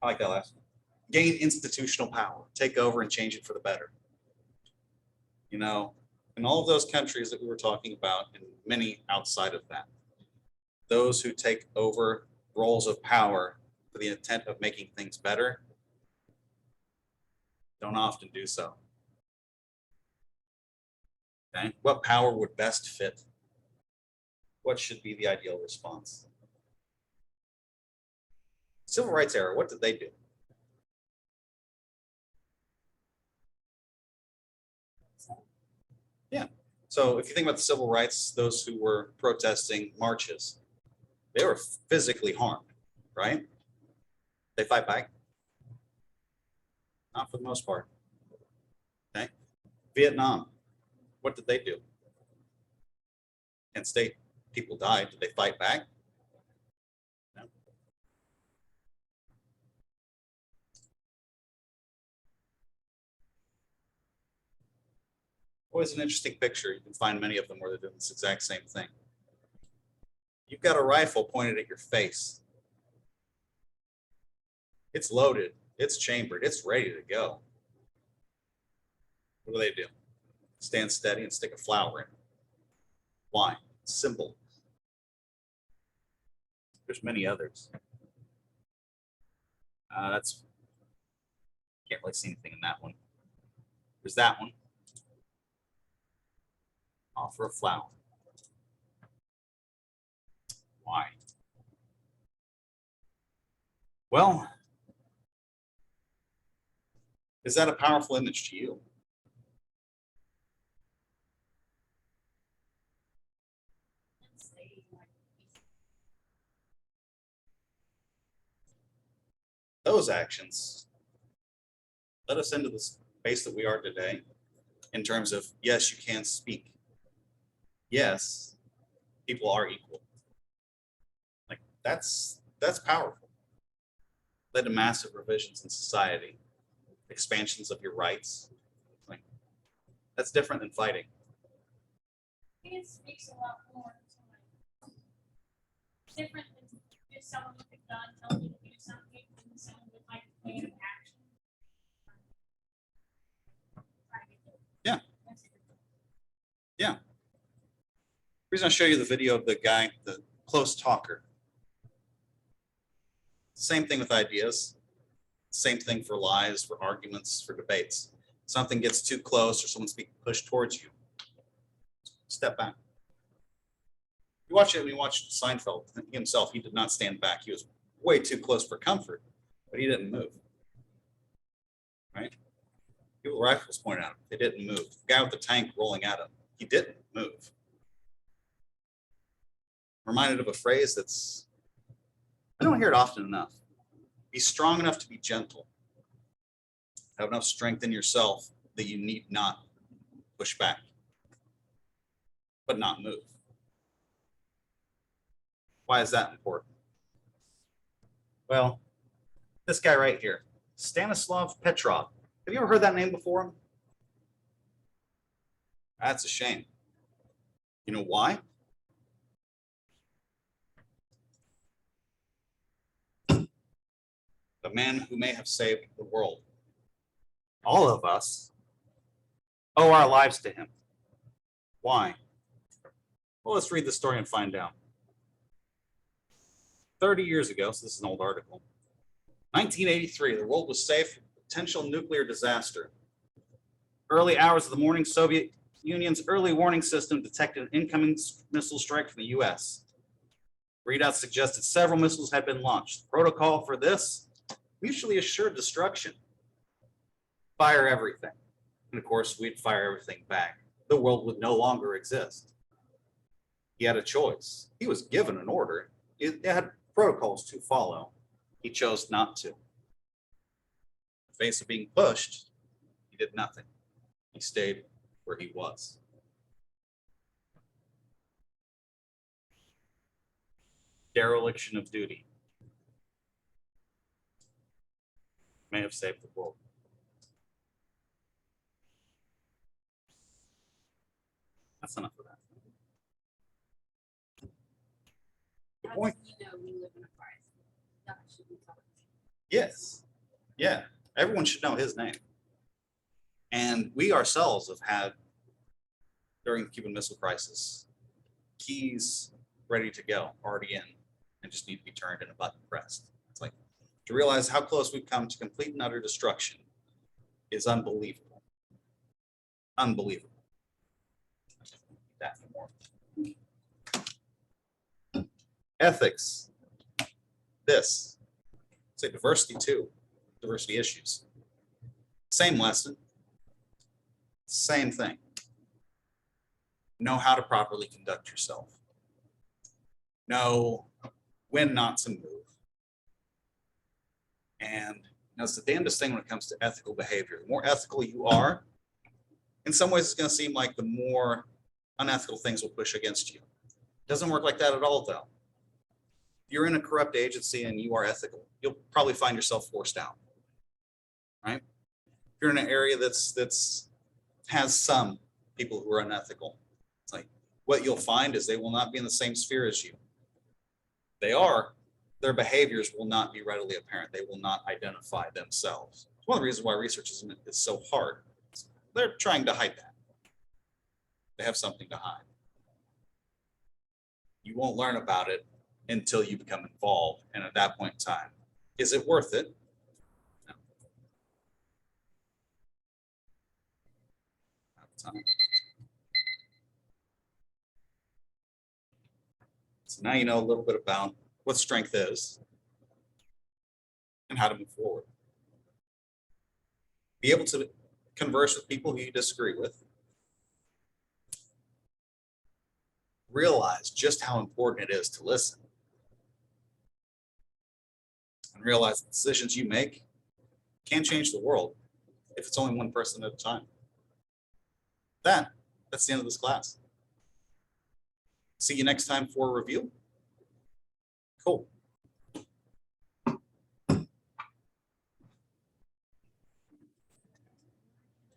I like that last one. Gain institutional power. Take over and change it for the better. You know, in all of those countries that we were talking about, and many outside of that, those who take over roles of power for the intent of making things better don't often do so. Okay, what power would best fit? What should be the ideal response? Civil rights era, what did they do? Yeah, so if you think about the civil rights, those who were protesting marches, they were physically harmed, right? They fight back? Not for the most part. Okay. Vietnam, what did they do? Kent State, people died. Did they fight back? No. Always an interesting picture. You can find many of them where they're doing this exact same thing. You've got a rifle pointed at your face. It's loaded, it's chambered, it's ready to go. What do? Stand steady and stick a flower in. Why? Simple. There's many others. That's, can't really see anything in that one. There's that one. Offer a flower. Why? Well, is that a powerful image to you? Those actions led us into the space that we are today in terms of, yes, you can speak. Yes, people are equal. Like that's powerful. Led to massive revisions in society, expansions of your rights. Like that's different than fighting. It speaks a lot more to like different than just someone with a gun telling you to do something than someone with like a plan of action. Yeah. Yeah. The reason I show you the video of the guy, the close talker. Same thing with ideas. Same thing for lies, for arguments, for debates. Something gets too close or someone's being pushed towards you. Step back. You watch it when you watch Seinfeld himself, he did not stand back. He was way too close for comfort, but he didn't move. Right? People with rifles pointed at him. They didn't move. The guy with the tank rolling at him, he didn't move. Reminded of a phrase that's, I don't hear it often enough. Be strong enough to be gentle. Have enough strength in yourself that you need not push back, but not move. Why is that important? Well, this guy right here, Stanislav Petrov. Have you ever heard that name before? That's a shame. You know why? the man who may have saved the world. All of us owe our lives to him. Why? Well, let's read the story and find out. 30 years ago, so this is an old article, 1983, the world was saved from potential nuclear disaster. Early hours of the morning, Soviet Union's early warning system detected an incoming missile strike from the US. Readouts suggested several missiles had been launched. The protocol for this, mutually assured destruction. Fire everything. And of course, we'd fire everything back. The world would no longer exist. He had a choice. He was given an order. It had protocols to follow. He chose not to. In the face of being pushed, he did nothing. He stayed where he was. Dereliction of duty may have saved the world. That's enough of that. The point. Yes. Yeah. Everyone should know his name. And we ourselves have had, during the Cuban Missile Crisis, keys ready to go, already in, and just need to be turned and a button pressed. It's like, to realize how close we've come to complete and utter destruction is unbelievable. Unbelievable. That no more. Ethics. This. Say diversity too. Diversity issues. Same lesson. Same thing. Know how to properly conduct yourself. Know when not to move. And it's the damnedest thing when it comes to ethical behavior. The more ethical you are, in some ways it's going to seem like the more unethical things will push against you. It doesn't work like that at all, though. If you're in a corrupt agency and you are ethical, you'll probably find yourself forced out, right? If you're in an area that's has some people who are unethical, it's like what you'll find is they will not be in the same sphere as you. They are, their behaviors will not be readily apparent. They will not identify themselves. It's one of the reasons why research is so hard. They're trying to hide that. They have something to hide. You won't learn about it until you become involved. And at that point in time, is it worth it? No. Not time. So now you know a little bit about what strength is and how to move forward. Be able to converse with people who you disagree with. Realize just how important it is to listen. And realize the decisions you make can change the world if it's only one person at a time. That's the end of this class. See you next time for a review. Cool.